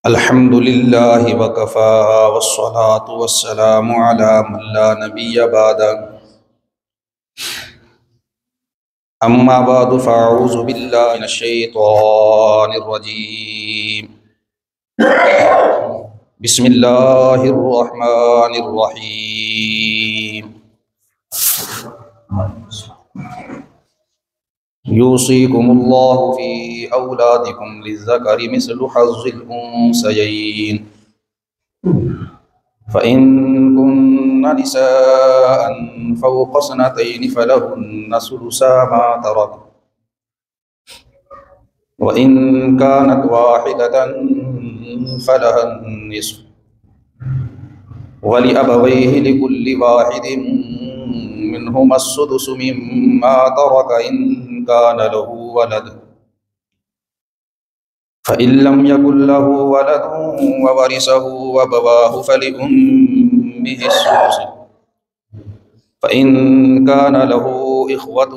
الحمد لله وكفى والصلاة والسلام على من لا نبي بعده أما بعد فأعوذ بالله من الشيطان الرجيم بسم الله الرحمن الرحيم يوصيكم الله في أولادكم للذكر مثل حظ الأنثيين فإن كن نساء فوق اثنتين فلهن ثلثا ما ترك وإن كانت واحدة فلها النصف ولأبويه لكل واحد منهما السدس مما ترك إن كان له ولد فإن لم يكن له ولد وورثه أبواه فلأمه السدس فإن كان له إخوة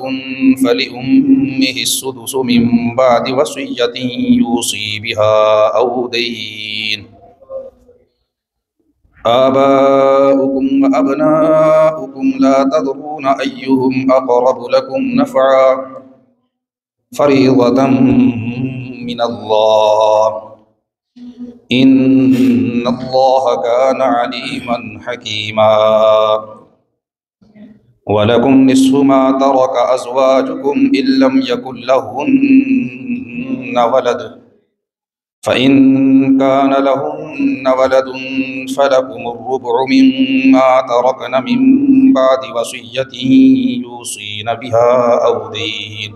فلأمه السدس من بعد وصية يوصي بها أو دين آباؤكم وأبناؤكم لا تدرون أيهم أقرب لكم نفعا فريضة من الله إن الله كان عليما حكيما ولكم نصف ما ترك أزواجكم إن لم يكن لهن ولد فإن كان لهن ولد فلكم الربع مما تركن من بعد وصية يوصين بها أو دين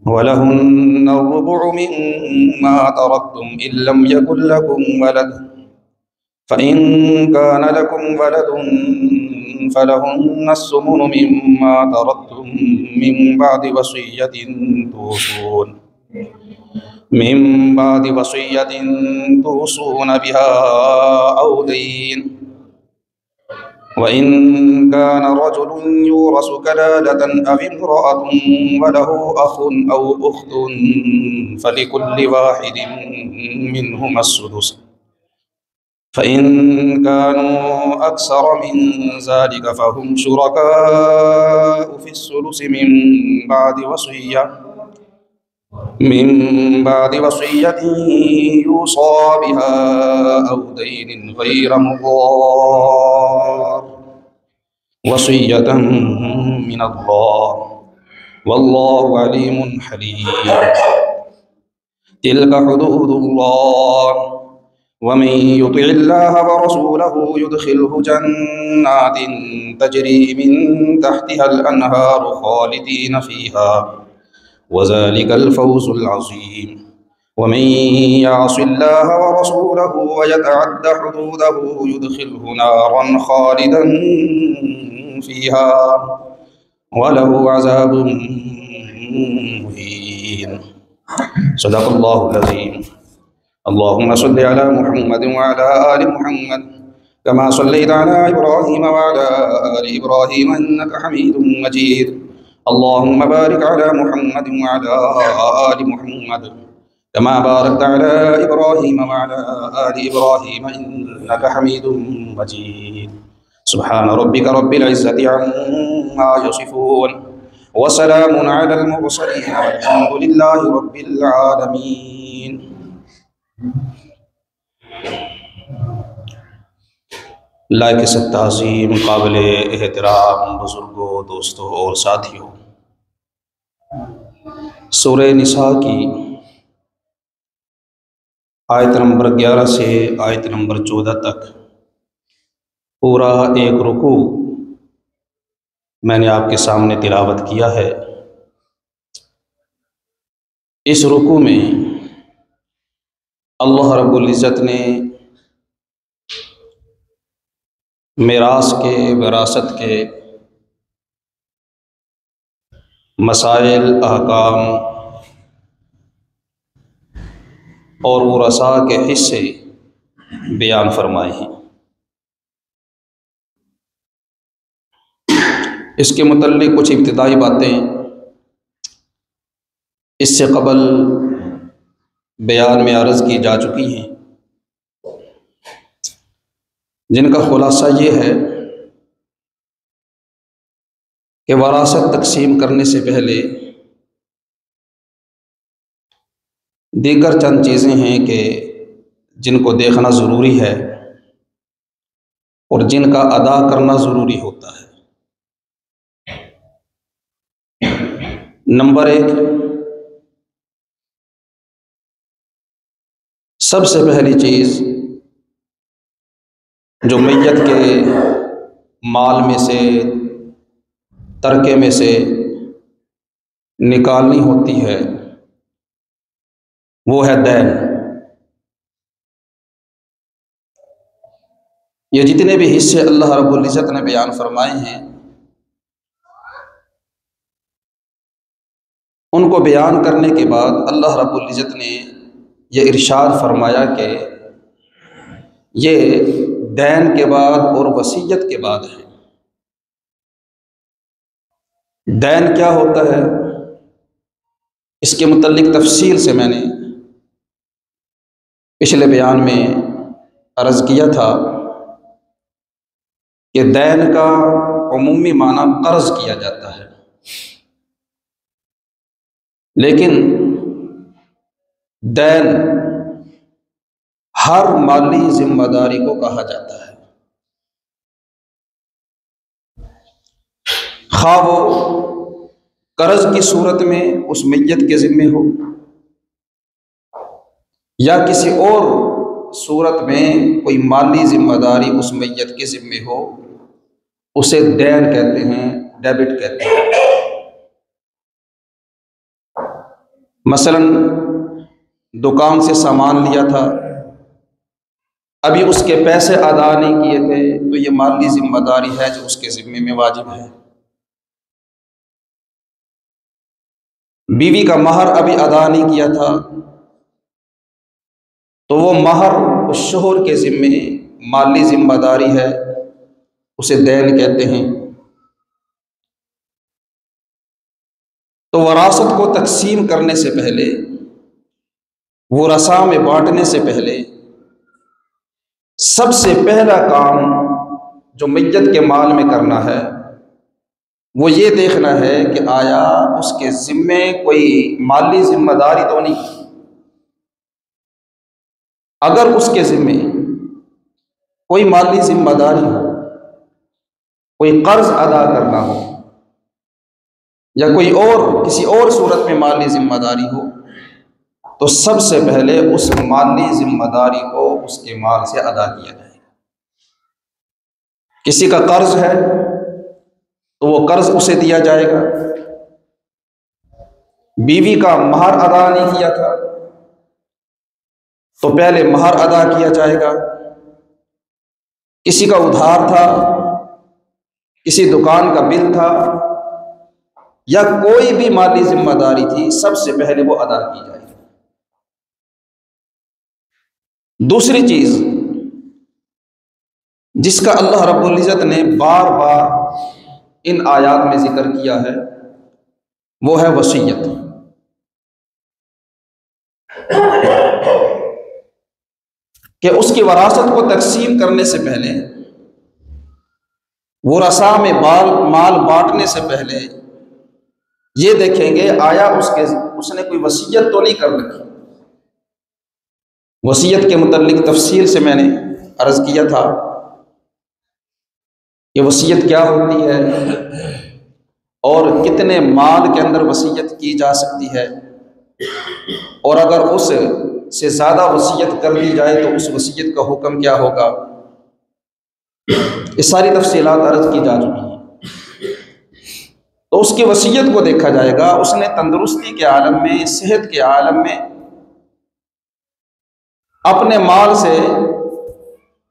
ولهن الربع مما تركتم إن لم يكن لكم ولد فإن كان لكم ولد فلهن الثمن مما تركتم من بعد وصية توصون بها أو دين وإن كان رجل يورث كلالة أو امرأة وله أخ أو أخت فلكل واحد منهما السدس فإن كانوا أكثر من ذلك فهم شركاء في الثلث من بعد وصية يوصى بها أو دين غير مضار وصية من الله والله عليم حليم تلك حدود الله ومن يطع الله ورسوله يدخله جنات تجري من تحتها الأنهار خالدين فيها وذلك الفوز العظيم ومن يعص الله ورسوله ويتعد حدوده يدخله نارا خالدا فيها وله عذاب مهين صدق الله العظيم اللهم صل على محمد وعلى آل محمد كما صليت على إبراهيم وعلى آل إبراهيم إنك حميد مجيد اللهم بارك على محمد وعلى آل محمد كما باركت على إبراهيم وعلى آل إبراهيم إنك حميد مجيد سبحان ربك رب العزة عما يصفون وسلام على المرسلين والحمد لله رب العالمين لائق تعظیم قابل احترام بزرگوں دوستوں اور ساتھیوں، سورہ نساء کی آیت نمبر 11 سے آیت نمبر 14 تک پورا ایک رکوع میں نے آپ کے سامنے تلاوت کیا ہے۔ اس رکوع میں اللہ رب العزت نے میراث کے، وراثت کے مسائل، احکام اور ورثاء کے حصے بیان فرمائے ہیں۔ اس کے متعلق کچھ ابتدائی باتیں اس سے قبل بیان میں عرض کی جا چکی ہیں، جن کا خلاصہ یہ ہے کہ وراثت تقسیم کرنے سے پہلے دیگر چند چیزیں ہیں کہ جن کو دیکھنا ضروری ہے اور جن کا ادا کرنا ضروری ہوتا ہے۔ نمبر 1، سب سے پہلی چیز جو میت کے مال میں سے، ترکے میں سے نکالنی ہوتی ہے وہ ہے دین۔ یہ جتنے بھی حصے اللہ رب العزت نے بیان فرمائے ہیں، ان کو بیان کرنے کے بعد اللہ رب العزت نے یہ ارشاد فرمایا کہ یہ دین کے بعد اور وصیت کے بعد ہے۔ دین کیا ہوتا ہے اس کے متعلق تفصیل سے میں نے پچھلے بیان میں عرض کیا تھا کہ دین کا عمومی معنی قرض کیا جاتا ہے، لیکن دین ہر مالی ذمہ داری کو کہا جاتا ہے، خواہ وہ قرض کی صورت میں اس میت کے ذمے ہو یا کسی اور صورت میں کوئی مالی ذمہ داری اس میت کے ذمے ہو، اسے دین کہتے ہیں، ڈیبٹ کہتے ہیں۔ مثلا دکان سے سامان لیا تھا، ابھی اس کے پیسے ادا نہیں کیے تھے، تو یہ مالی ذمہ داری ہے جو اس کے ذمے میں واجب ہے۔ بیوی کا مہر ابھی ادا نہیں کیا تھا، تو وہ مہر اس شوہر کے ذمے مالی ذمہ داری ہے، اسے دین کہتے ہیں۔ تو وراثت کو تقسیم کرنے سے پہلے، ورثاء میں بانٹنے سے پہلے، سب سے پہلا کام جو میت کے مال میں کرنا ہے وہ یہ دیکھنا ہے کہ آیا اس کے ذمے کوئی مالی ذمہ داری تو نہیں۔ اگر اس کے ذمے کوئی مالی ذمہ داری ہو، کوئی قرض ادا کرنا ہو یا کوئی اور کسی اور صورت میں مالی ذمہ داری ہو، تو سب سے پہلے اس مالی ذمہ داری کو اس کے مال سے ادا کیا جائے گا۔ کسی کا قرض ہے تو وہ قرض اسے دیا جائے گا، بیوی کا مہر ادا نہیں کیا تھا تو پہلے مہر ادا کیا جائے گا، کسی کا ادھار تھا، کسی دکان کا بل تھا یا کوئی بھی مالی ذمہ داری تھی، سب سے پہلے وہ ادا کی جائے گی۔ دوسری چیز جس کا اللہ رب العزت نے بار بار ان آیات میں ذکر کیا ہے وہ ہے وصیت۔ کہ اس کی وراثت کو تقسیم کرنے سے پہلے، ورثاء میں مال بانٹنے سے پہلے یہ دیکھیں گے آیا اس نے کوئی وصیت تو نہیں کر رکھی۔ وصیت کے متعلق تفصیل سے میں نے عرض کیا تھا کہ وصیت کیا ہوتی ہے اور کتنے مال کے اندر وصیت کی جا سکتی ہے، اور اگر اس سے زیادہ وصیت کر دی جائے تو اس وصیت کا حکم کیا ہوگا، یہ ساری تفصیلات عرض کی جا چکی ہیں۔ تو اس کی وصیت کو دیکھا جائے گا، اس نے تندرستی کے عالم میں، صحت کے عالم میں اپنے مال سے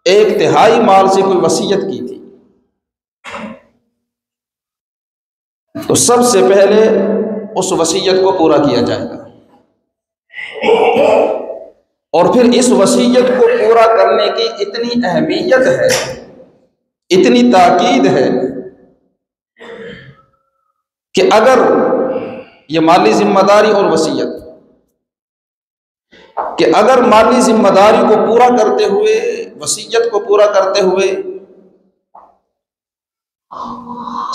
1/3 مال سے کوئی وصیت کی تھی، تو سب سے پہلے اس وصیت کو پورا کیا جائے گا، اور پھر اس وصیت کو پورا کرنے کی اتنی اہمیت ہے، اتنی تاکید ہے کہ اگر یہ مالی ذمہ داری اور وصیت، کہ اگر مالی ذمہ داری کو پورا کرتے ہوئے، وصیت کو پورا کرتے ہوئے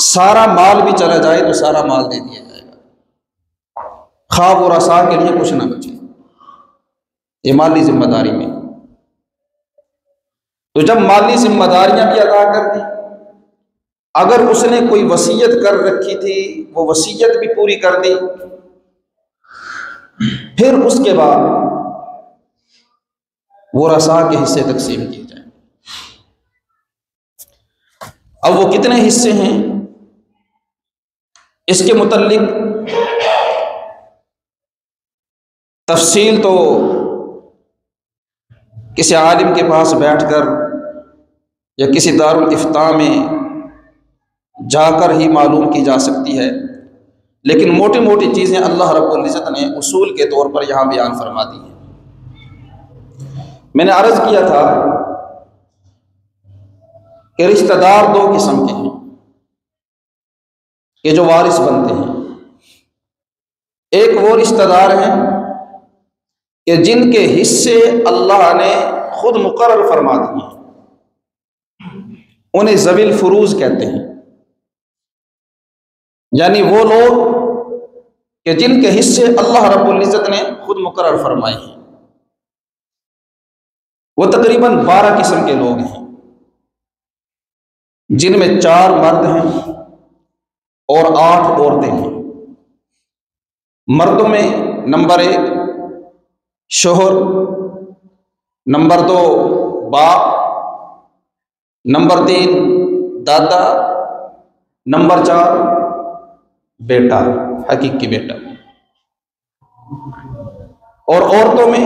سارا مال بھی چلا جائے تو سارا مال دے دیا جائے گا، خواہ ورثاء کے لیے کچھ نہ بچے، یہ مالی ذمہ داری میں۔ تو جب مالی ذمہ داریاں بھی ادا کر دی، اگر اس نے کوئی وصیت کر رکھی تھی وہ وصیت بھی پوری کر دی، پھر اس کے بعد ورثاء کے حصے تقسیم کیے جائیں۔ اب وہ کتنے حصے ہیں اس کے متعلق تفصیل تو کسی عالم کے پاس بیٹھ کر یا کسی دارالافتاء میں جا کر ہی معلوم کی جا سکتی ہے، لیکن موٹی موٹی چیزیں اللہ رب العزت نے اصول کے طور پر یہاں بیان فرما دی ہیں۔ میں نے عرض کیا تھا کہ رشتہ دار دو قسم کے ہیں کہ جو وارث بنتے ہیں۔ ایک وہ رشتہ دار ہیں کہ جن کے حصے اللہ نے خود مقرر فرما دیے ہیں، انہیں ذوی الفروض کہتے ہیں، یعنی وہ لوگ کہ جن کے حصے اللہ رب العزت نے خود مقرر فرمائے ہیں۔ وہ تقریباً 12 قسم کے لوگ ہیں، جن میں 4 مرد ہیں اور 8 عورتیں ہیں۔ مردوں میں نمبر 1 شوہر، نمبر 2 باپ، نمبر 3 دادا، نمبر 4 بیٹا، حقیقی بیٹا۔ اور عورتوں میں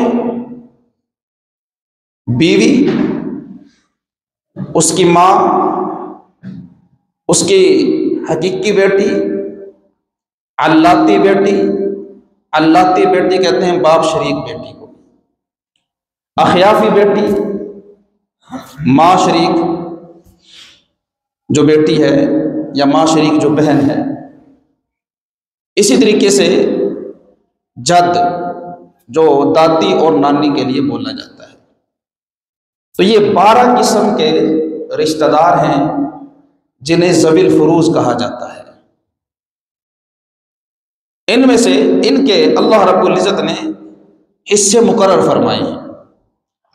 بیوی، اس کی ماں، اس کی حقیقی بیٹی، علاتی بیٹی، علاتی بیٹی کہتے ہیں باپ شریک بیٹی کو، اخیافی بیٹی، ماں شریک جو بیٹی ہے یا ماں شریک جو بہن ہے۔ اسی طریقے سے جد جو دادی اور نانی کے لیے بولا جاتا ہے۔ تو یہ 12 قسم کے رشتہ دار ہیں جنہیں ذوی الفروض کہا جاتا ہے۔ ان میں سے ان کے اللہ رب العزت نے حصے مقرر فرمائے ہیں،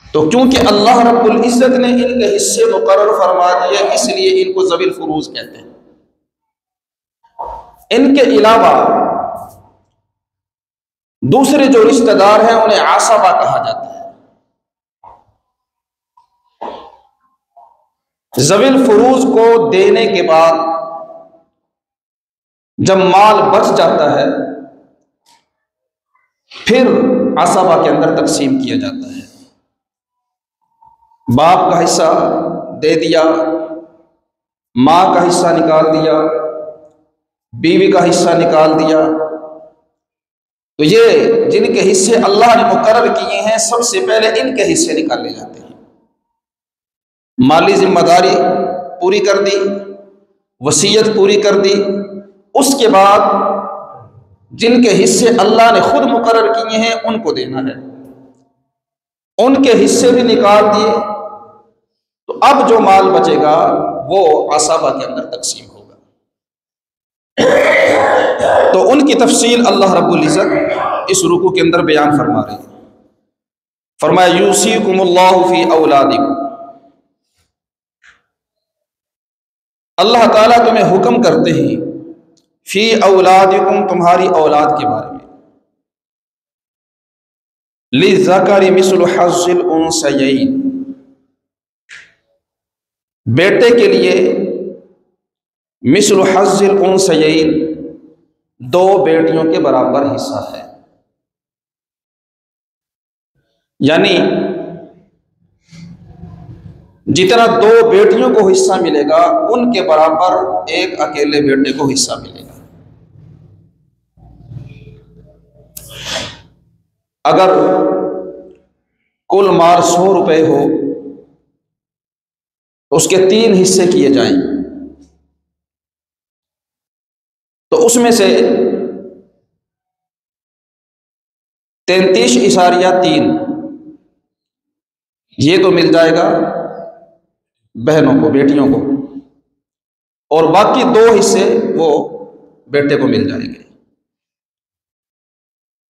تو کیونکہ اللہ رب العزت نے ان کے حصے مقرر فرما دیے اس لیے ان کو ذوی الفروض کہتے ہیں۔ ان کے علاوہ دوسرے جو رشتہ دار ہیں انہیں عصبہ کہا جاتا ہے۔ ذوی الفروض کو دینے کے بعد جب مال بچ جاتا ہے پھر عصبہ کے اندر تقسیم کیا جاتا ہے۔ باپ کا حصہ دے دیا، ماں کا حصہ نکال دیا، بیوی کا حصہ نکال دیا، تو یہ جن کے حصے اللہ نے مقرر کیے ہیں سب سے پہلے ان کے حصے نکالے جاتے ہیں۔ مالی ذمہ داری پوری کر دی، وصیت پوری کر دی، اس کے بعد جن کے حصے اللہ نے خود مقرر کیے ہیں ان کو دینا ہے۔ ان کے حصے بھی نکال دیے تو اب جو مال بچے گا وہ عصبہ کے اندر تقسیم ہوگا۔ تو ان کی تفصیل اللہ رب العزت اس رکوع کے اندر بیان فرما رہے ہیں۔ فرمایا یوصیکم اللہ فی اولادکم، اللہ تعالیٰ تمہیں حکم کرتے ہیں فی اولادکم، تمہاری اولاد کے بارے میں، للذکر مثل حظ الانثیین، بیٹے کے لیے مثل حظ الانثیین، 2 بیٹیوں کے برابر حصہ ہے، یعنی جتنا 2 بیٹیوں کو حصہ ملے گا ان کے برابر ایک اکیلے بیٹے کو حصہ ملے گا۔ اگر کل مال 100 روپے ہو تو اس کے 3 حصے کیے جائیں، تو اس میں سے 33.3 یہ تو مل جائے گا بہنوں کو، بیٹیوں کو، اور باقی 2 حصے وہ بیٹے کو مل جائیں گے۔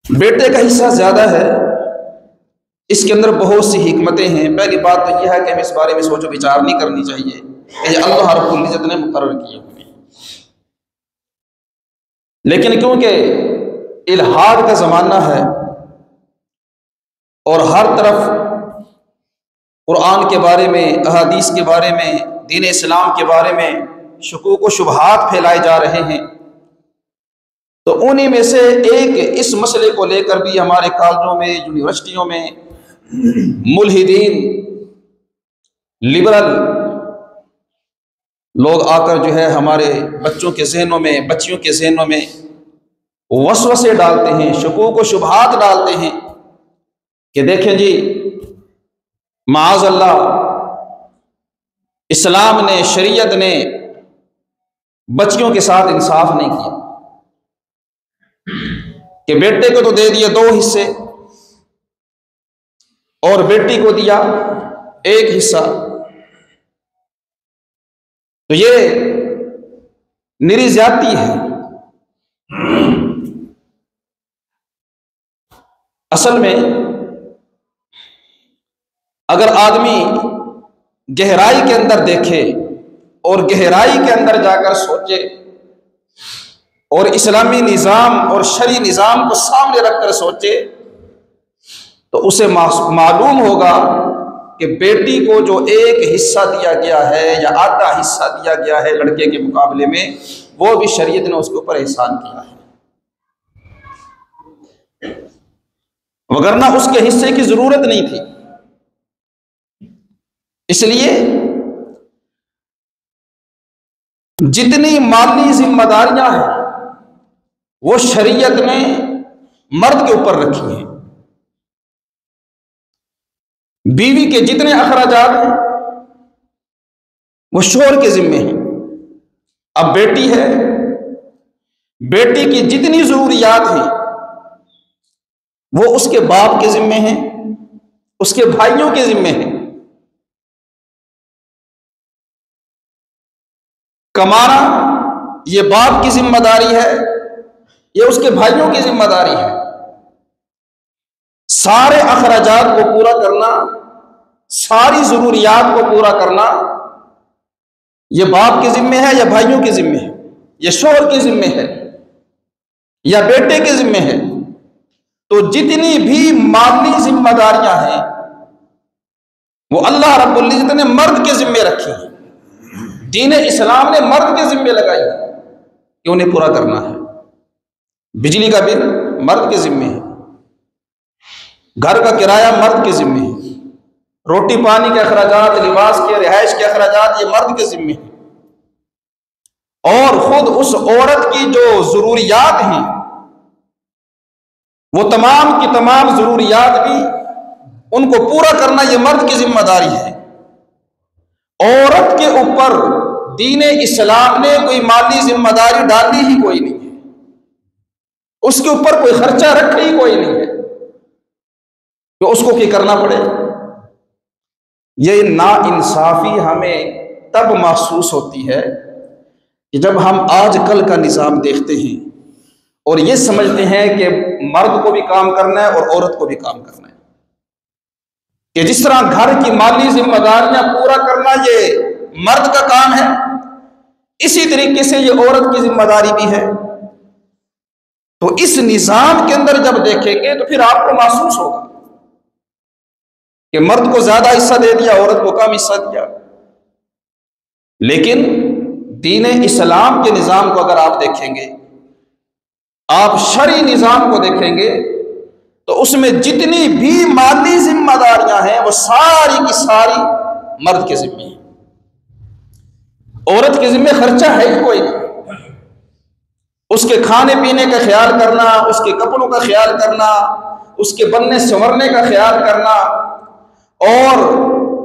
بیٹے کا حصہ زیادہ ہے، اس کے اندر بہت سی حکمتیں ہیں۔ پہلی بات تو یہ ہے کہ ہمیں اس بارے میں سوچ و بچار نہیں کرنی چاہیے کہ یہ اللہ رب العزت نے مقرر کیے ہوئے ہیں، لیکن کیونکہ الحاد کا زمانہ ہے اور ہر طرف قرآن کے بارے میں، احادیث کے بارے میں، دین اسلام کے بارے میں شکوک و شبہات پھیلائے جا رہے ہیں، تو انہی میں سے ایک اس مسئلے کو لے کر بھی ہمارے کالجوں میں، یونیورسٹیوں میں ملحدین، لبرل لوگ آ کر جو ہے ہمارے بچوں کے ذہنوں میں، بچیوں کے ذہنوں میں وسوسے ڈالتے ہیں، شکوک و شبہات ڈالتے ہیں کہ دیکھیں جی معاذ اللہ اسلام نے، شریعت نے بچیوں کے ساتھ انصاف نہیں کیا کہ بیٹے کو تو دے دیے 2 حصے اور بیٹی کو دیا 1 حصہ، تو یہ نری زیادتی ہے۔ اصل میں اگر آدمی گہرائی کے اندر دیکھے اور گہرائی کے اندر جا کر سوچے اور اسلامی نظام اور شرعی نظام کو سامنے رکھ کر سوچے تو اسے معلوم ہوگا کہ بیٹی کو جو 1 حصہ دیا گیا ہے یا آدھا حصہ دیا گیا ہے لڑکے کے مقابلے میں، وہ بھی شریعت نے اس کے اوپر احسان کیا ہے، وگرنہ اس کے حصے کی ضرورت نہیں تھی۔ اس لیے جتنی مالی ذمہ داریاں ہیں وہ شریعت نے مرد کے اوپر رکھی ہیں، بیوی کے جتنے اخراجات ہیں وہ شوہر کے ذمے ہیں۔ اب بیٹی ہے، بیٹی کی جتنی ضروریات ہیں وہ اس کے باپ کے ذمے ہیں، اس کے بھائیوں کے ذمے ہیں۔ کمانا یہ باپ کی ذمہ داری ہے، یہ اس کے بھائیوں کی ذمہ داری ہے۔ سارے اخراجات کو پورا کرنا، ساری ضروریات کو پورا کرنا یہ باپ کے ذمے ہے یا بھائیوں کے ذمے ہے، یہ شوہر کے ذمے ہے یا بیٹے کے ذمے ہے۔ تو جتنی بھی مالی ذمہ داریاں ہیں وہ اللہ رب العزت نے مرد کے ذمے رکھی ہیں، دین اسلام نے مرد کے ذمے لگائی کہ انہیں پورا کرنا ہے۔ بجلی کا بل مرد کے ذمے ہے، گھر کا کرایہ مرد کے ذمے ہے، روٹی پانی کے اخراجات، لباس کے، رہائش کے اخراجات یہ مرد کے ذمے ہیں، اور خود اس عورت کی جو ضروریات ہیں وہ تمام کی تمام ضروریات بھی ان کو پورا کرنا یہ مرد کی ذمہ داری ہے۔ عورت کے اوپر دین اسلام نے کوئی مالی ذمہ داری ڈالی ہی کوئی نہیں ہے، اس کے اوپر کوئی خرچہ رکھا ہی کوئی نہیں ہے کہ اس کو کرنا پڑے۔ یہ ناانصافی ہمیں تب محسوس ہوتی ہے کہ جب ہم آج کل کا نظام دیکھتے ہیں اور یہ سمجھتے ہیں کہ مرد کو بھی کام کرنا ہے اور عورت کو بھی کام کرنا ہے، کہ جس طرح گھر کی مالی ذمہ داریاں پورا کرنا یہ مرد کا کام ہے، اسی طریقے سے یہ عورت کی ذمہ داری بھی ہے۔ تو اس نظام کے اندر جب دیکھیں گے تو پھر آپ کو محسوس ہوگا کہ مرد کو زیادہ حصہ دے دیا، عورت کو کم حصہ دیا۔ لیکن دین اسلام کے نظام کو اگر آپ دیکھیں گے، آپ شرعی نظام کو دیکھیں گے، تو اس میں جتنی بھی مالی ذمہ داریاں ہیں وہ ساری کی ساری مرد کے ذمے ہیں، عورت کے ذمے خرچہ ہے ہی کوئی نہیں۔ اس کے کھانے پینے کا خیال کرنا، اس کے کپڑوں کا خیال کرنا، اس کے بننے سنورنے کا خیال کرنا، اور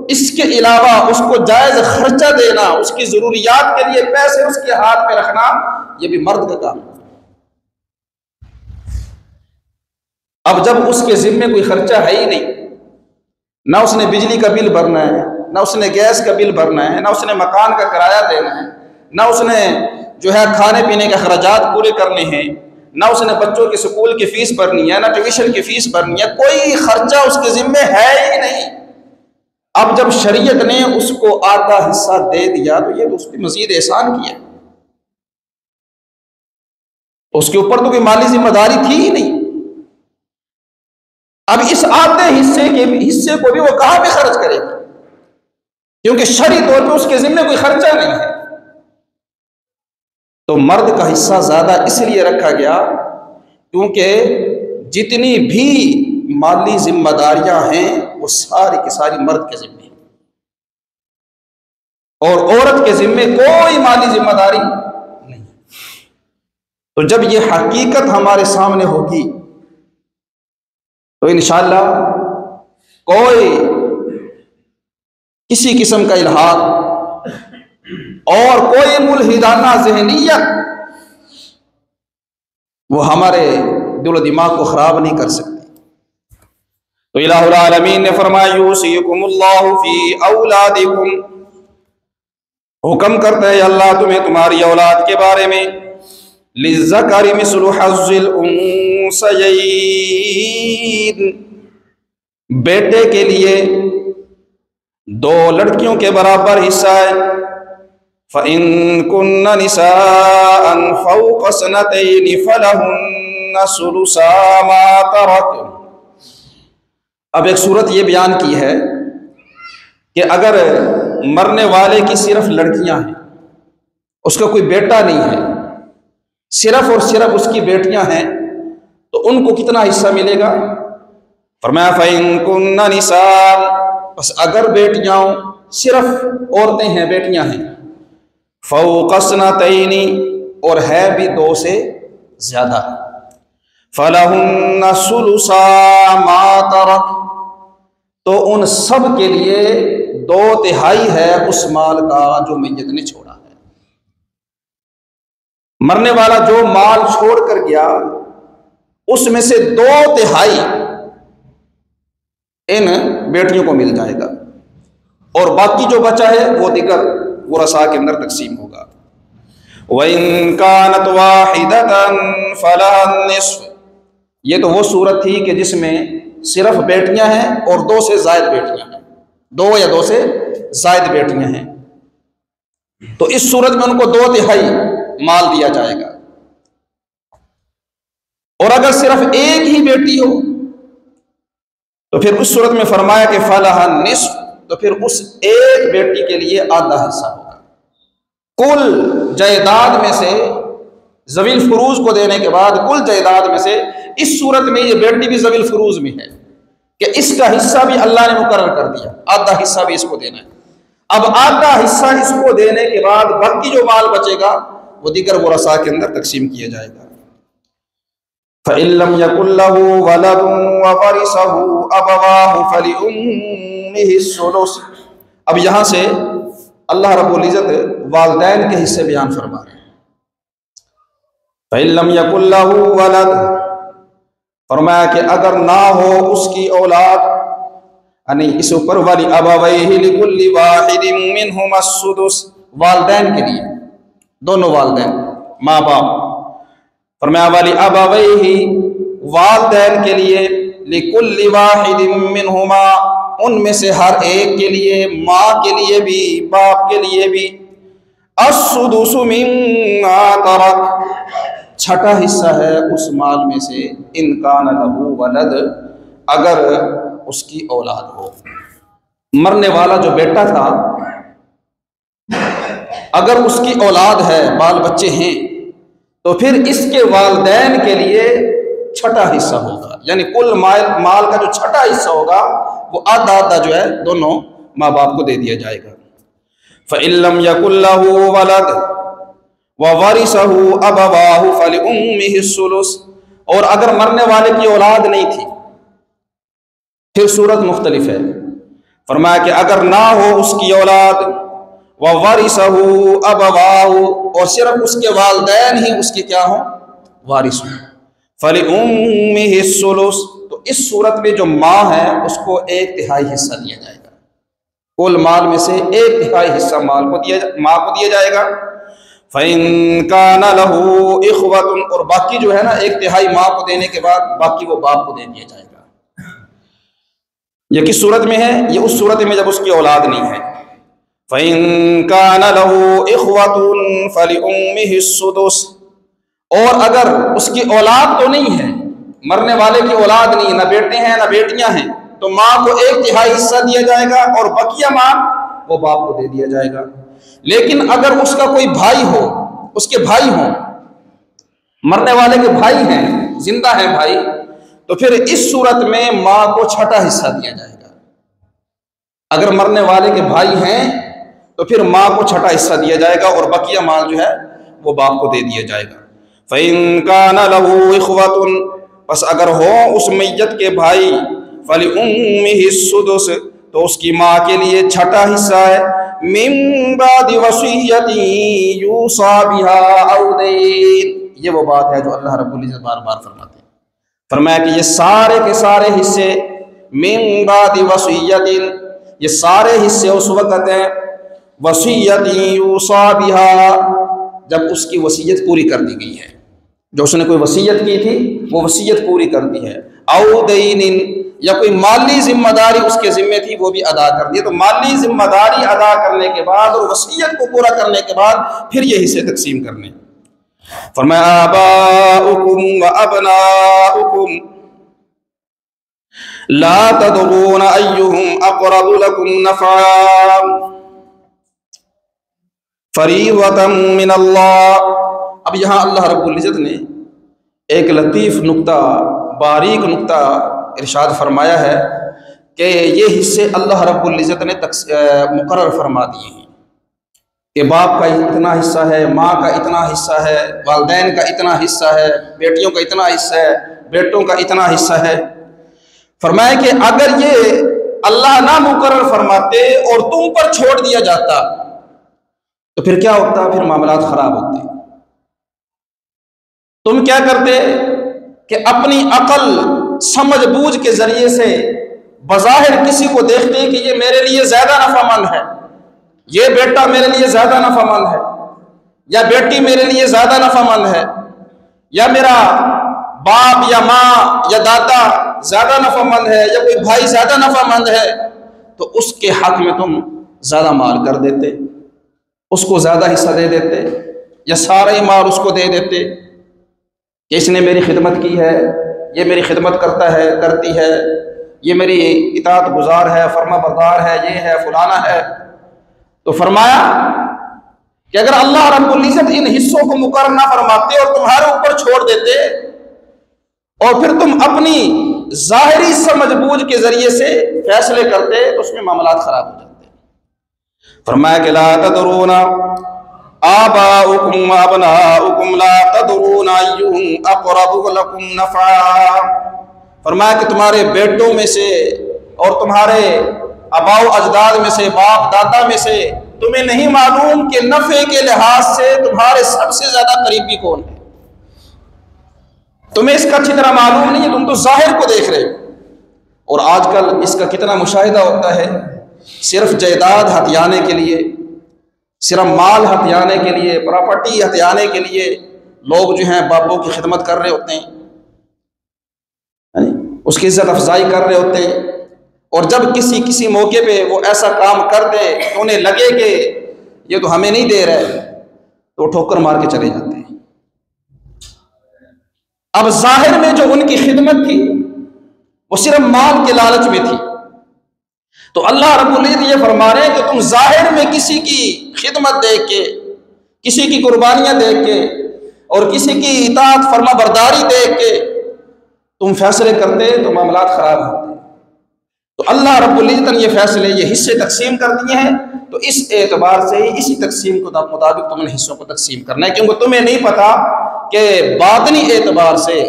اس کے علاوہ اس کو جائز خرچہ دینا، اس کی ضروریات کے لیے پیسے اس کے ہاتھ پہ رکھنا، یہ بھی مرد کا کام ہے۔ اب جب اس کے ذمے کوئی خرچہ ہے ہی نہیں، نہ اس نے بجلی کا بل بھرنا ہے، نہ اس نے گیس کا بل بھرنا ہے، نہ اس نے مکان کا کرایہ دینا ہے، نہ اس نے جو ہے کھانے پینے کے اخراجات پورے کرنے ہیں، نہ اس نے بچوں کی سکول کی فیس بھرنی ہے، نہ ٹیوشن کی فیس بھرنی ہے، کوئی خرچہ اس کے ذمے ہے ہی نہیں۔ اب جب شریعت نے اس کو آدھا حصہ دے دیا تو یہ تو اس پہ مزید احسان کیا، اس کے اوپر تو کوئی مالی ذمہ داری تھی ہی نہیں۔ اب اس آدھے حصے کو بھی وہ کہاں پہ خرچ کرے گا، کیونکہ شرعی طور پہ اس کے ذمے کوئی خرچہ نہیں ہے۔ تو مرد کا حصہ زیادہ اس لیے رکھا گیا کیونکہ جتنی بھی مالی ذمہ داریاں ہیں وہ ساری کی ساری مرد کے ذمے ہیں، اور عورت کے ذمے کوئی مالی ذمہ داری نہیں۔ تو جب یہ حقیقت ہمارے سامنے ہوگی تو انشاءاللہ کوئی کسی قسم کا الحاد اور کوئی ملحدانہ ذہنیت وہ ہمارے دل و دماغ کو خراب نہیں کر سکتی۔ تو الہ العالمین نے فرمایا یوصیکم اللہ فی اولادکم، حکم کرتا ہے اللہ تمہیں تمہاری اولاد کے بارے میں، للذکر مثل حظ الانثیین، بیٹے کے لیے دو لڑکیوں کے برابر حصہ ہے۔ فَإِن كُنَّ نِسَاءً فَوْقَ اثْنَتَيْنِ فَلَهُنَّ ثُلُثَا مَا تَرَكَ۔ اب ایک صورت یہ بیان کی ہے کہ اگر مرنے والے کی صرف لڑکیاں ہیں، اس کا کوئی بیٹا نہیں ہے، صرف اور صرف اس کی بیٹیاں ہیں، تو ان کو کتنا حصہ ملے گا؟ فرمایا فَإِن كُنَّ نِسَاءً، بس اگر بیٹیاں صرف عورتیں ہیں، بیٹیاں ہیں، فوق اثنتین، اور ہے بھی دو سے زیادہ، فلہن ثلثا ما ترک، تو ان سب کے لیے 2/3 ہے اس مال کا جو میت نے چھوڑا ہے۔ مرنے والا جو مال چھوڑ کر گیا اس میں سے 2/3 ان بیٹیوں کو مل جائے گا، اور باقی جو بچا ہے وہ دیگر ورثاء کے اندر تقسیم ہوگا۔ وَإِن كَانَتْ وَاحِدَةً فَلَهَا النِّصْفُ، یہ تو وہ صورت تھی کہ جس میں صرف بیٹیاں ہیں اور 2 سے زائد بیٹیاں ہیں، 2 یا 2 سے زائد بیٹیاں ہیں، تو اس صورت میں ان کو 2/3 مال دیا جائے گا۔ اور اگر صرف ایک ہی بیٹی ہو تو پھر اس صورت میں فرمایا کہ فَلَهَا النِّصْفُ، تو پھر اس ایک بیٹی کے لیے آدھا حصہ ہوگا۔ کل جائیداد میں سے ذوی الفروز کو دینے کے بعد کل جائیداد میں سے اس صورت میں یہ بیٹی بھی ذوی الفروز میں ہے کہ اس کا حصہ بھی اللہ نے مقرر کر دیا، آدھا حصہ بھی اس کو دینا ہے۔ اب آدھا حصہ اس کو دینے کے بعد باقی جو مال بچے گا وہ دیگر ورثاء کے اندر تقسیم کیا جائے گا۔ فَإِن لَّمْ يَكُن لَّهُ وَلَدٌ وَوَرِثَهُ أَبَوَاهُ فَلِأُمِّهِ الثُّلُثُ، اب یہاں سے اللہ رب العزت والدین کے حصے بیان فرما رہے ہیں۔ فَإِن لَّمْ يَكُن لَّهُ وَلَدٌ، فرمایا کہ اگر نہ ہو اس کی اولاد، یعنی اس اوپر وَلِأَبَوَيْهِ لِكُلِّ وَاحِدٍ مِّنْهُمَا السُّدُسُ، والدین کے لیے، دونوں والدین، ماں باپ، فرمایا وَلِأَبَوَيْهِ، والدین کے لیے، لِكُلِّ وَاحِدٍ مِّنْهُمَا، ان میں سے ہر ایک کے لیے، ماں کے لیے بھی باپ کے لیے بھی، السُّدُسُ مِمَّا تَرَكَ، چھٹا حصہ ہے اس مال میں سے، ان کان لہو ولد، اگر اس کی اولاد ہو۔ مرنے والا جو بیٹا تھا اگر اس کی اولاد ہے، بال بچے ہیں، تو پھر اس کے والدین کے لیے چھٹا حصہ ہوگا، یعنی کل مال کا جو چھٹا حصہ ہوگا وہ آدھا آدھا جو ہے دونوں ماں باپ کو دے دیا جائے گا۔ فَإِن لَّمْ يَكُن لَّهُ وَلَدٌ وَوَرِثَهُ أَبَوَاهُ فَلِأُمِّهِ الثُّلُثُ، اور اگر مرنے والے کی اولاد نہیں تھی پھر صورت مختلف ہے۔ فرمایا کہ اگر نہ ہو اس کی اولاد، وَوَرِثَهُ أَبَوَاهُ، اور صرف اس کے والدین ہی اس کے کیا ہوں؟ وارث ہوں، فَلِأُمِّهِ الثُّلُثُ، تو اس صورت میں جو ماں ہے اس کو 1/3 حصہ دیا جائے گا، کل مال میں سے 1/3 حصہ ماں کو دیا جائے گا۔ فَإِن كَانَ لَهُ إِخْوَةٌ، اور باقی جو ہے نا 1/3 ماں کو دینے کے بعد باقی وہ باپ کو دے دیا جائے گا۔ یہ کس صورت میں ہے؟ یہ اس صورت میں جب اس کی اولاد نہیں ہے۔ فَإِن كَانَ لَهُ إِخْوَةٌ فَلِأُمِّهِ السُّدُسُ، اور اگر اس کی اولاد تو نہیں ہے، مرنے والے کی اولاد نہیں، نہ بیٹے ہیں نہ بیٹیاں ہیں، تو ماں کو 1/3 حصہ دیا جائے گا اور بقیہ مال وہ باپ کو دے دیا جائے گا۔ لیکن اگر اس کا کوئی بھائی ہو، اس کے بھائی ہوں، مرنے والے کے بھائی ہیں، زندہ ہیں بھائی، تو پھر اس صورت میں ماں کو 6واں حصہ دیا جائے گا۔ اگر مرنے والے کے بھائی ہیں تو پھر ماں کو 6واں حصہ دیا جائے گا اور بقیہ مال جو ہے وہ باپ کو دے دیا جائے گا۔ فَإِن كَانَ لَهُ إِخْوَةٌ، پس اگر ہو اس میت کے بھائی، فَلِأُمِّهِ السُّدُسُ، تو اس کی ماں کے لیے 6واں حصہ ہے، مِن بَعْدِ وَصِيَّةٍ يُوصَىٰ بِهَا أَوْ دَيْنٍ۔ یہ وہ بات ہے جو اللہ رب العزت بار بار فرماتے ہیں، فرمایا کہ یہ سارے کے سارے حصے مِن بَعْدِ وَصِيَّةٍ، یہ سارے حصے اس وقت ہیں وَصِيَّةٍ يُوصَىٰ بِهَا، جب اس کی وصیت پوری کر دی گئی ہے، جو اس نے کوئی وصیت کی تھی وہ وصیت پوری کر دی ہے، او دین، یا کوئی مالی ذمہ داری اس کے ذمے تھی وہ بھی ادا کر دی۔ تو مالی ذمہ داری ادا کرنے کے بعد اور وصیت کو پورا کرنے کے بعد پھر یہ حصے تقسیم کرنے۔ فرمایا آباؤکم وابناؤکم لا تدرون ایہم اقرب لکم نفعا فریضۃ من اللہ۔ اب یہاں اللہ رب العزت نے ایک لطیف نقطہ، باریک نقطہ ارشاد فرمایا ہے کہ یہ حصے اللہ رب العزت نے مقرر فرما دیے ہیں کہ باپ کا اتنا حصہ ہے، ماں کا اتنا حصہ ہے، والدین کا اتنا حصہ ہے، بیٹیوں کا اتنا حصہ ہے، بیٹوں کا اتنا حصہ ہے۔ فرمایا کہ اگر یہ اللہ نہ مقرر فرماتے اور تم پر چھوڑ دیا جاتا تو پھر کیا ہوتا؟ پھر معاملات خراب ہوتے۔ تم کیا کرتے کہ اپنی عقل سمجھ بوجھ کے ذریعے سے بظاہر کسی کو دیکھتے کہ یہ میرے لیے زیادہ نفع مند ہے، یہ بیٹا میرے لیے زیادہ نفع مند ہے، یا بیٹی میرے لیے زیادہ نفع مند ہے، یا میرا باپ یا ماں یا دادا زیادہ نفع مند ہے، یا کوئی بھائی زیادہ نفع مند ہے، تو اس کے حق میں تم زیادہ مال کر دیتے، اس کو زیادہ حصہ دے دیتے، یا سارا ہی مال اس کو دے دیتے کہ اس نے میری خدمت کی ہے، یہ میری خدمت کرتا ہے، کرتی ہے، یہ میری اطاعت گزار ہے، فرما بردار ہے، یہ ہے فلانا ہے۔ تو فرمایا کہ اگر اللہ رب العزت ان حصوں کو مقرر نہ فرماتے اور تمہارے اوپر چھوڑ دیتے اور پھر تم اپنی ظاہری سمجھ بوجھ کے ذریعے سے فیصلے کرتے تو اس میں معاملات خراب ہو جاتے۔ فرمایا کہ لا تدرون آباؤکم وابناؤکم لا تدرون ایہم اقرب لکم نفعا۔ فرمایا کہ تمہارے بیٹوں میں سے اور تمہارے آباؤ اجداد میں سے، باپ دادا میں سے تمہیں نہیں معلوم کہ نفع کے لحاظ سے تمہارے سب سے زیادہ قریبی کون ہے۔ تمہیں اس کا اچھی طرح معلوم نہیں ہے، تم تو ظاہر کو دیکھ رہے ہو۔ اور آج کل اس کا کتنا مشاہدہ ہوتا ہے، صرف جائیداد ہتھیانے کے لیے، صرف مال ہتھیانے کے لیے، پراپرٹی ہتھیانے کے لیے لوگ جو ہیں باپوں کی خدمت کر رہے ہوتے ہیں، اس کی عزت افزائی کر رہے ہوتے ہیں، اور جب کسی موقع پہ وہ ایسا کام کر دے کہ انہیں لگے کہ یہ تو ہمیں نہیں دے رہے تو ٹھوکر مار کے چلے جاتے ہیں۔ اب ظاہر میں جو ان کی خدمت تھی وہ صرف مال کے لالچ میں تھی، تو اللہ رب العزت یہ فرما رہے ہیں کہ تم ظاہر میں کسی کی خدمت دیکھ کے، کسی کی قربانیاں دیکھ کے اور کسی کی اطاعت فرما برداری دیکھ کے تم فیصلے کرتے تو معاملات خراب ہوتے۔ تو اللہ رب العزت نے یہ فیصلے، یہ حصے تقسیم کر دیے ہیں، تو اس اعتبار سے ہی اسی تقسیم کے مطابق تم نے حصوں کو تقسیم کرنا ہے، کیونکہ تمہیں نہیں پتا کہ باطنی اعتبار سے،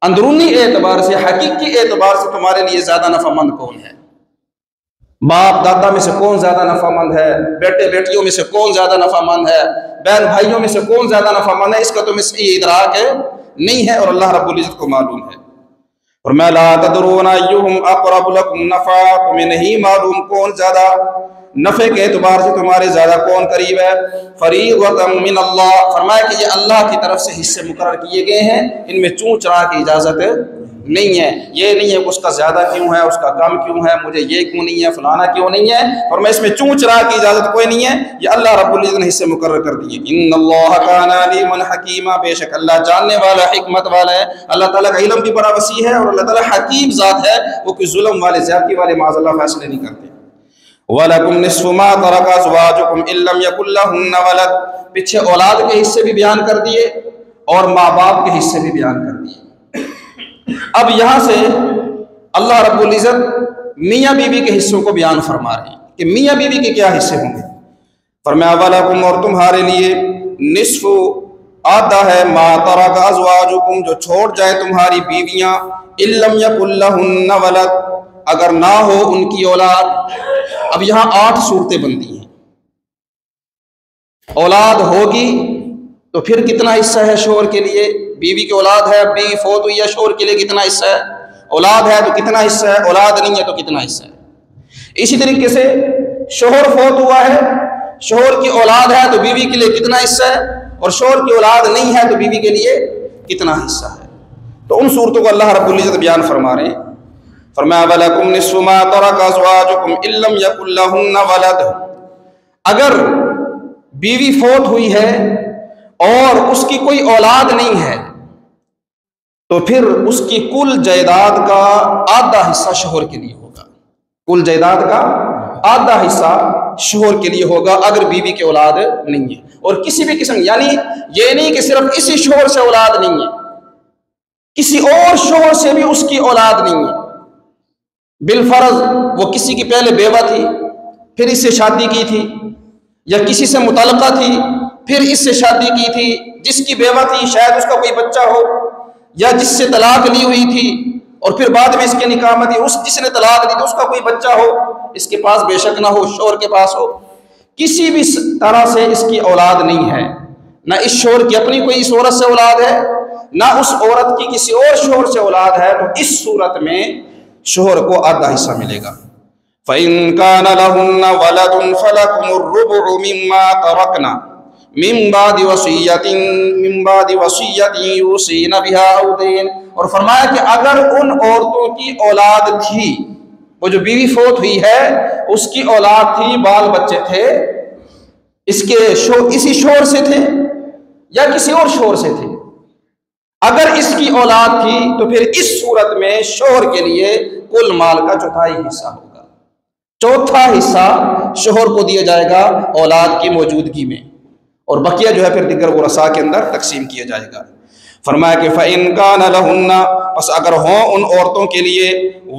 اندرونی اعتبار سے، حقیقی اعتبار سے تمہارے لیے زیادہ نفع مند کون ہے۔ باپ دادا میں سے کون زیادہ نفع مند ہے، بیٹے بیٹیوں میں سے کون زیادہ نفع مند ہے، بہن بھائیوں میں سے کون زیادہ نفع مند ہے، اس کا تمہیں صحیح ادراک ہے نہیں ہے، اور اللہ رب العزت کو معلوم ہے۔ فرمایا لا تدرون ایہم اقرب لکم نفعا، تمہیں نہیں معلوم کون زیادہ نفع کے اعتبار سے تمہارے زیادہ کون قریب ہے. فریضۃ من اللہ، فرمایا کہ یہ اللہ کی طرف سے حصے مقرر کیے گئے ہیں، ان میں چون چرا کی اجازت نہیں ہے. یہ نہیں ہے کہ اس کا زیادہ کیوں ہے، اس کا کم کیوں ہے، مجھے یہ کیوں نہیں ہے، فلانا کیوں نہیں ہے. فرمایا اس میں چون چرا کی اجازت کوئی نہیں ہے، یہ اللہ رب العزت نے حصے مقرر کر دیے. ان اللہ کان علیما حکیما، بے شک اللہ جاننے والا حکمت والا ہے. اللہ تعالیٰ کا علم بھی بڑا وسیع ہے اور اللہ تعالیٰ حکیم ذات ہے، وہ کوئی ظلم والے زیادتی والے معاذ اللہ فیصلے نہیں کرتے. وَلَكُمْ نِصْفُ مَا تَرَكَ أَزْوَاجُكُمْ إِن لَّمْ يَكُن لَّهُنَّ وَلَدٌ، پیچھے اولاد کے حصے بھی بیان کر دیے اور ماں باپ کے حصے بھی بیان کر دیے. اب یہاں سے اللہ رب العزت میاں بیوی کے حصوں کو بیان فرما رہے ہیں کہ میاں بیوی کے کیا حصے ہوں گے. فرمایا وَلَكُمْ، اور تمہارے لیے، نصف آدھا ہے، ما ترک ازواجکم، جو چھوڑ جائے تمہاری بیویاں، ان لم یکن لہن ولد، اگر نہ ہو ان کی اولاد. اب یہاں 8 صورتیں بنتی ہیں. اولاد ہوگی تو پھر کتنا حصہ ہے شوہر کے لیے؟ بیوی کی اولاد ہے، بیوی فوت ہوئی ہے، شوہر کے لیے کتنا حصہ ہے؟ اولاد ہے تو کتنا حصہ ہے، اولاد نہیں ہے تو کتنا حصہ ہے. اسی طریقے سے شوہر فوت ہوا ہے، شوہر کی اولاد ہے تو بیوی کے لیے کتنا حصہ ہے، اور شوہر کی اولاد نہیں ہے تو بیوی کے لیے کتنا حصہ ہے. تو ان صورتوں کو اللہ رب العزت بیان فرما رہے ہیں. فرمایا وَلَكُمْ نِصْفُ مَا تَرَكَ أَزْوَاجُكُمْ إِن لَّمْ يَكُن لَّهُنَّ وَلَدٌ، اگر بیوی فوت ہوئی ہے اور اس کی کوئی اولاد نہیں ہے تو پھر اس کی کل جائیداد کا آدھا حصہ شوہر کے لیے ہوگا. کل جائیداد کا آدھا حصہ شوہر کے لیے ہوگا اگر بیوی کی اولاد نہیں ہے. اور کسی بھی قسم، یعنی یہ نہیں کہ صرف اسی شوہر سے اولاد نہیں ہے، کسی اور شوہر سے بھی اس کی اولاد نہیں ہے. بالفرض وہ کسی کی پہلے بیوہ تھی، پھر اس سے شادی کی تھی، یا کسی سے متعلقہ تھی، پھر اس سے شادی کی تھی. جس کی بیوہ تھی شاید اس کا کوئی بچہ ہو، یا جس سے طلاق لی ہوئی تھی اور پھر بعد میں اس کے نکاح میں تھی، جس نے طلاق دی تھی اس کا کوئی بچہ ہو، اس کے پاس بے شک نہ ہو، شوہر کے پاس ہو، کسی بھی طرح سے اس کی اولاد نہیں ہے. نہ اس شوہر کی اپنی کوئی اس عورت سے اولاد ہے، نہ اس عورت کی کسی اور شوہر سے اولاد ہے، تو اس صورت میں شوہر کو آدھا حصہ ملے گا. فَإِن كَانَ لَهُنَّ وَلَدٌ فَلَكُمُ الرُّبُعُ مِمَّا تَرَكْنَ مِن بَعْدِ وَصِيَّةٍ يُوصِينَ بِهَا أَوْ دَيْنٍ. اور فرمایا کہ اگر ان عورتوں کی اولاد تھی، وہ جو بیوی فوت ہوئی ہے اس کی اولاد تھی، بال بچے تھے، اسی شوہر سے تھے یا کسی اور شوہر سے تھے، اگر اس کی اولاد تھی تو پھر اس صورت میں شوہر کے لیے کل مال کا چوتھائی حصہ ہوگا. چوتھا حصہ شوہر کو دیا جائے گا اولاد کی موجودگی میں، اور بقیہ جو ہے پھر دیگر ورثاء کے اندر تقسیم کیا جائے گا. فرمایا کہ فَإِن كَانَ لَهُنَّ، پس اگر ہوں ان عورتوں کے لیے،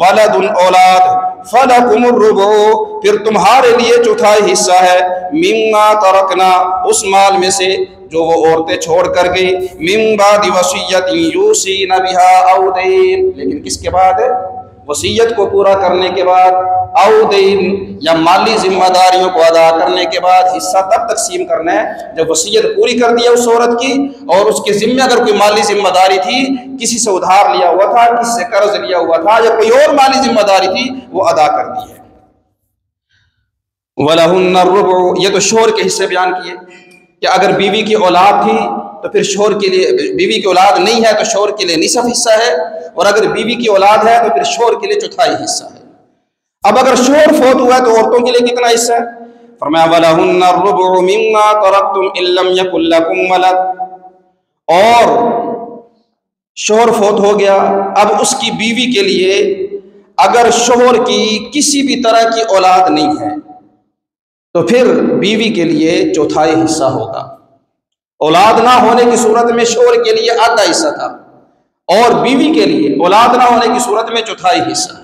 وَلَدٌ اولاد، فَلَكُمُ الرُّبُعُ، پھر تمہارے لیے چوتھائی حصہ ہے، مِمَّا تَرَكْنَا، اس مال میں سے جو وہ عورتیں چھوڑ کر گئی، مِن بَعْدِ وَصِيَّةٍ يُوصِينَ بِهَا أَوْ دَيْنٍ، لیکن کس کے بعد؟ وصیت کو پورا کرنے کے بعد، او دین، یا مالی ذمہ داریوں کو ادا کرنے کے بعد. حصہ تب تقسیم کرنا ہے جب وصیت پوری کر دی ہے اس عورت کی، اور اس کے ذمہ اگر کوئی مالی ذمہ داری تھی، کسی سے ادھار لیا ہوا تھا، کسی سے قرض لیا ہوا تھا، یا کوئی اور مالی ذمہ داری تھی، وہ ادا کر دی ہے. وَلَهُنَّ الرُّبُعُ، یہ تو شوہر کے حصے بیان کیے کہ اگر بیوی کی اولاد تھی تو پھر شوہر کے لیے، بیوی کی اولاد نہیں ہے تو شوہر کے لیے نصف حصہ ہے، اور اگر بیوی کی اولاد ہے تو پھر شوہر کے لیے چوتھائی حصہ ہے. اب اگر شوہر فوت ہوا ہے تو عورتوں کے لیے کتنا حصہ ہے؟ فرمایا وَلَهُنَّ الرُّبُعُ مِمَّا تَرَكْتُمْ إِن لَّمْ يَكُن لَّكُمْ وَلَدٌ، اور شوہر فوت ہو گیا، اب اس کی بیوی کے لیے اگر شوہر کی کسی بھی طرح کی اولاد نہیں ہے تو پھر بیوی کے لیے چوتھائی حصہ ہوگا. اولاد نہ ہونے کی صورت میں شوہر کے لیے آدھا حصہ تھا، اور بیوی کے لیے اولاد نہ ہونے کی صورت میں چوتھائی حصہ ہے.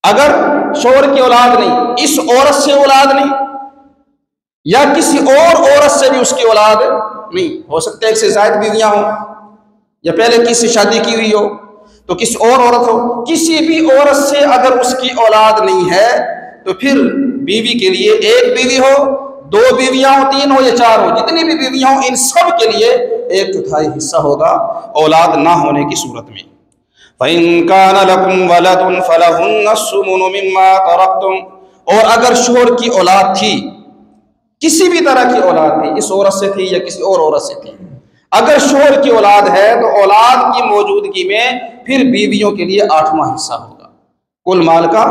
اگر شوہر کی اولاد نہیں، اس عورت سے اولاد نہیں، یا کسی اور عورت سے بھی اس کی اولاد نہیں، ہو سکتا ہے ایک سے زائد بیویاں ہوں، یا پہلے کسی سے شادی کی ہوئی ہو تو کسی اور عورت ہو، کسی بھی عورت سے اگر اس کی اولاد نہیں ہے تو پھر بیوی کے لیے ایک بیوی ہو، 2 بیویاں ہوں، 3 ہو یا 4 ہو، جتنی بھی بیویاں ہوں ان سب کے لیے ایک چوتھائی حصہ ہوگا اولاد نہ ہونے کی صورت میں. فَإِن كَانَ لَكُمْ وَلَدٌ فَلَهُنَّ الثُّمُنُ مِمَّا تَرَكْتُمْ، اور اگر شوہر کی اولاد تھی، کسی بھی طرح کی اولاد تھی، اس عورت سے تھی یا کسی اور عورت سے تھی، اگر شوہر کی اولاد ہے تو اولاد کی موجودگی میں پھر بیویوں کے لیے 8واں حصہ ہوگا، کل مال کا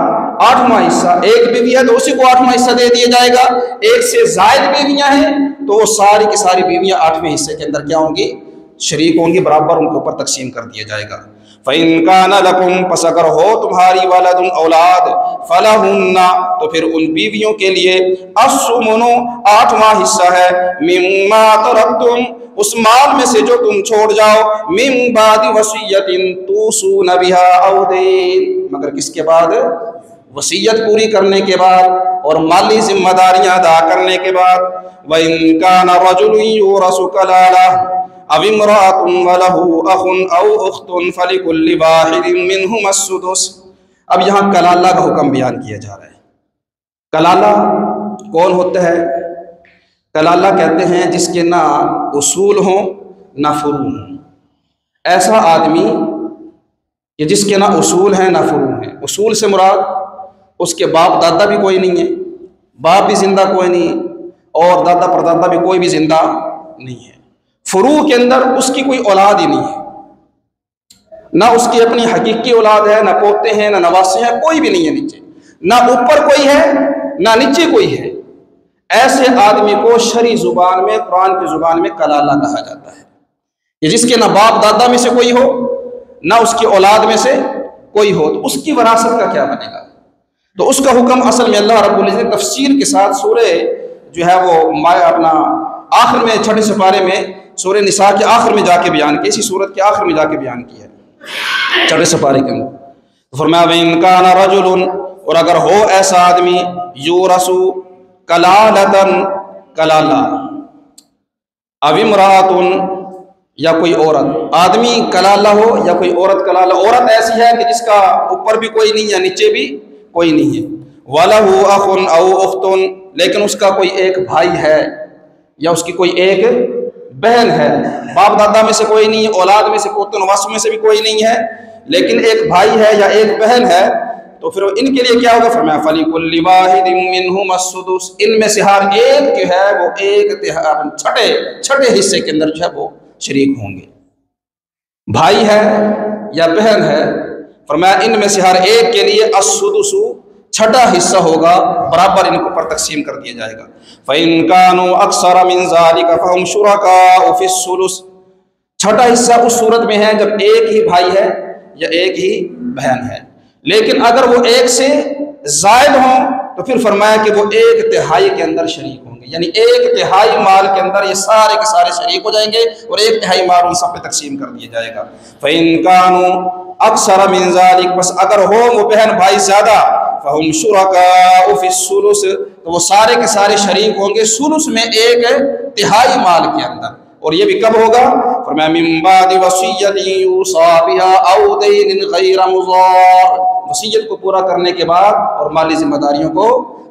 8واں حصہ۔ ایک بیوی ہے تو اسی کو 8واں حصہ دے دیا جائے گا، ایک سے زائد بیویاں ہیں تو وہ ساری کی ساری بیویاں 8ویں حصے کے اندر کیا ہوں گی؟ شریک ہوں گی، برابر ان کے اوپر تقسیم کر دیا جائے گا۔ فَإِن كَانَ لَكُمْ، پس اگر ہو تمہاری وَلَدٌ اولاد، فَلَهُنَّ، تو پھر ان بیویوں کے لیے الثُّمُنُ 8واں حصہ ہے، مِمَّا تَرَكْتُمْ، اس مال میں سے جو تم چھوڑ جاؤ، مِن بَعْدِ وَصِيَّةٍ تُوصُونَ بِهَا أَوْ دَيْنٍ، مگر کس کے بعد؟ وصیت پوری کرنے کے بعد اور مالی ذمہ داریاں ادا کرنے کے بعد۔ وَإِن كَانَ رَجُلٌ يُورَثُ كَلَالَةً أَوْ امْرَأَةٌ وَلَهُ أَخٌ أَوْ أُخْتٌ فَلِكُلِّ وَاحِدٍ مِّنْهُمَا السُّدُسُ۔ اب یہاں کلالہ کا حکم بیان کیا جا رہا ہے۔ کلالہ کون ہوتا ہے؟ کلالہ کہتے ہیں جس کے نہ اصول ہوں نہ فروع ہوں، ایسا آدمی کہ جس کے نہ اصول ہیں نہ فروع ہیں۔ اصول سے مراد اس کے باپ دادا بھی کوئی نہیں ہے، باپ بھی زندہ کوئی نہیں ہے، اور دادا پردادا بھی کوئی بھی زندہ نہیں ہے۔ فروع کے اندر اس کی کوئی اولاد ہی نہیں ہے، نہ اس کی اپنی حقیقی اولاد ہے، نہ پوتے ہیں، نہ نواسے ہیں، کوئی بھی نہیں ہے نیچے، نہ اوپر کوئی ہے نہ نیچے کوئی ہے۔ ایسے آدمی کو شرعی زبان میں، قرآن کی زبان میں کلالہ کہا جاتا ہے، کہ جس کے نہ باپ دادا میں سے کوئی ہو نہ اس کی اولاد میں سے کوئی ہو، تو اس کی وراثت کا کیا بنے گا؟ تو اس کا حکم اصل میں اللہ رب العزت نے تفصیل کے ساتھ سورہ جو ہے وہ اپنا آخر میں 6 سپارے میں سورہ نساء کے آخر میں جا کے بیان کیا، اسی سورت کے آخر میں جا کے بیان کیا ہے 6 سپارے کے اندر۔ تو فرمایا وَإِن كَانَ رَجُلٌ، اور اگر ہو ایسا آدمی، یورث کلالۃ، کلالہ، او امرأۃ، یا کوئی عورت، آدمی کلالہ ہو یا کوئی عورت کلالہ۔ عورت ایسی ہے کہ جس کا اوپر بھی کوئی نہیں یا نیچے بھی کوئی نہیں ہے۔ وَلَهُ أَخٌ أَوْ أُخْتٌ، لیکن اس کا کوئی ایک بھائی ہے یا اس کی کوئی ایک بہن ہے، باپ دادا میں سے کوئی نہیں، اولاد میں سے، پوتے نواسوں میں سے بھی کوئی نہیں ہے، لیکن ایک بھائی ہے یا ایک بہن ہے، تو پھر ان کے لیے کیا ہوگا؟ فرمایا فَلِكُلِّ وَاحِدٍ مِّنْهُمَا السُّدُسُ، ان میں سے ہر ایک جو ہے وہ ایک چھٹے حصے کے اندر جو ہے وہ شریک ہوں گے۔ بھائی ہے یا بہن ہے، فرمایا ان میں سے ہر ایک کے لیے السدس، چھٹا حصہ ہوگا، برابر ان کو پر تقسیم کر دیا جائے گا۔ فَإِن كَانُوا أَكْثَرَ مِنْ ذَلِكَ فَهُمْ شُرَكَاءُ فِي الثُّلُثِ، چھٹا حصہ اس صورت میں ہے جب ایک ہی بھائی ہے یا ایک ہی بہن ہے، لیکن اگر وہ ایک سے زائد ہوں تو پھر فرمایا کہ وہ 1/3 کے اندر شریک ہوں گے، یعنی 1/3 مال کے اندر یہ سارے کے سارے شریک ہو جائیں گے اور 1/3 مال ان سب پہ تقسیم کر دیا جائے گا۔ فَإِن كَانُوا أَكْثَرَ مِنْ ذَلِكَ، بس اگر ہو وہ بہن بھائی زیادہ، فَهُمْ شُرَكَاءُ فِي الثُّلُثِ، تو وہ سارے کے سارے شریک ہوں گے ثلث میں 1/3 مال کے اندر، اور یہ بھی کب ہوگا؟ فرمایا مِن بَعْدِ وَصِيَّةٍ يُوصَىٰ بِهَا أَوْ دَيْنٍ غَيْرَ مُضَارٍ، وصیت کو پورا کرنے کے بعد اور مالی ذمہ داریوں کو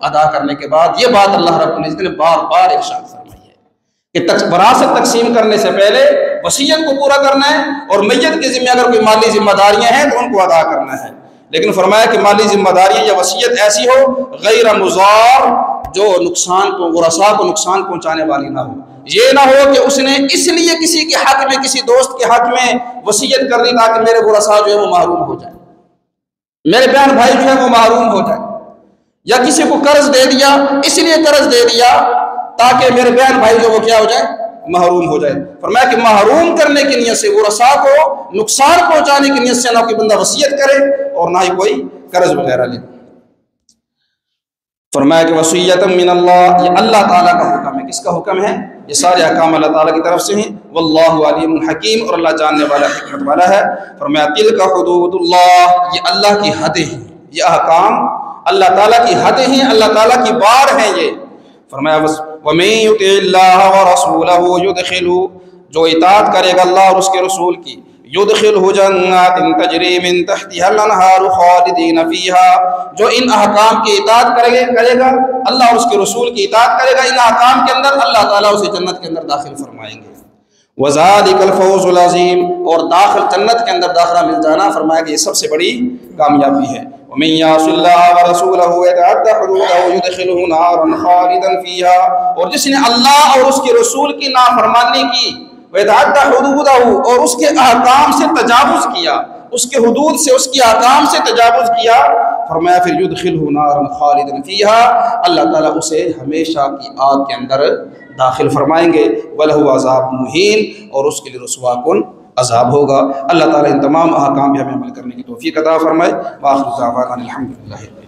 ادا کرنے کے بعد۔ یہ بات اللہ رب العزت نے بار بار ارشاد فرمائی ہے کہ وراثت تقسیم کرنے سے پہلے وصیت کو پورا کرنا ہے، اور میت کے ذمہ اگر کوئی مالی ذمہ داریاں ہیں تو ان کو ادا کرنا ہے، لیکن فرمایا کہ مالی ذمہ داریاں یا وصیت ایسی ہو غیر مضار، جو نقصان کو ورثاء کو نقصان پہنچانے والی نہ ہو۔ یہ نہ ہو کہ اس نے اس لیے کسی کے حق میں، کسی دوست کے حق میں وصیت کر دی تاکہ میرے ورثاء جو ہے وہ محروم ہو جائے، میرے بہن بھائی جو ہے وہ محروم ہو جائے، یا کسی کو قرض دے دیا اس لیے قرض دے دیا تاکہ میرے بہن بھائی جو وہ کیا ہو جائے؟ محروم ہو جائے۔ فرمایا کہ محروم کرنے کی نیت سے، ورثاء کو نقصان پہنچانے کی نیت سے نہ کوئی بندہ وصیت کرے اور نہ ہی کوئی قرض وغیرہ لے۔ فرمایا کہ وصیۃ من اللہ، یہ اللہ تعالیٰ کا حکم ہے۔ کس کا حکم ہے؟ یہ سارے احکام اللہ تعالیٰ کی طرف سے ہیں۔ واللہ علیم حکیم، اور اللہ جاننے والا حکمت والا ہے۔ فرمایا تلک حدود اللہ، یہ اللہ کی حدیں ہیں، یہ احکام اللہ تعالیٰ کی حدیں ہیں، اللہ تعالیٰ کی بار ہیں یہ۔ فرمایا وَمَن يُطِعِ اللَّهَ وَرَسُولَهُ يُدْخِلْهُ، جو اطاعت کرے گا اللہ اور اس کے رسول کی، يُدْخِلْهُ جَنَّاتٍ تَجْرِي مِن تَحْتِهَا الْأَنْهَارُ خَالِدِينَ فِيهَا، جو ان احکام کی اطاعت کرے گا اللہ اور اس کے رسول کی اطاعت کرے گا، ان احکام کے اندر اللہ تعالیٰ اسے جنت کے اندر داخل فرمائیں گے۔ وذالک الفوز العظیم، اور داخل جنت کے اندر داخلہ مل جانا فرمایا کہ یہ سب سے بڑی کامیابی ہے۔ ومن یعص اللہ ورسولہ ویتعد حدودہ یدخلہ نارا خالدا فیہا، اور جس نے اللہ اور اس کے رسول کی نافرمانی کی، ویتعد حدودہ، اور اس کے احکام سے تجاوز کیا، اس کے حدود سے، اس کے احکام سے تجاوز کیا، فرمایا پھر یدخلہ نارا خالدا فیہا، اللہ تعالیٰ اسے ہمیشہ کی آگ کے اندر داخل فرمائیں گے، وَلَهُ عَذَابٌ مُهِينٌ، اور اس کے لیے رسوا کن عذاب ہوگا۔ اللہ تعالیٰ ان تمام احکام پہ ہمیں عمل کرنے کی توفیق عطا فرمائے۔ وآخر دعوانا الحمدللہ۔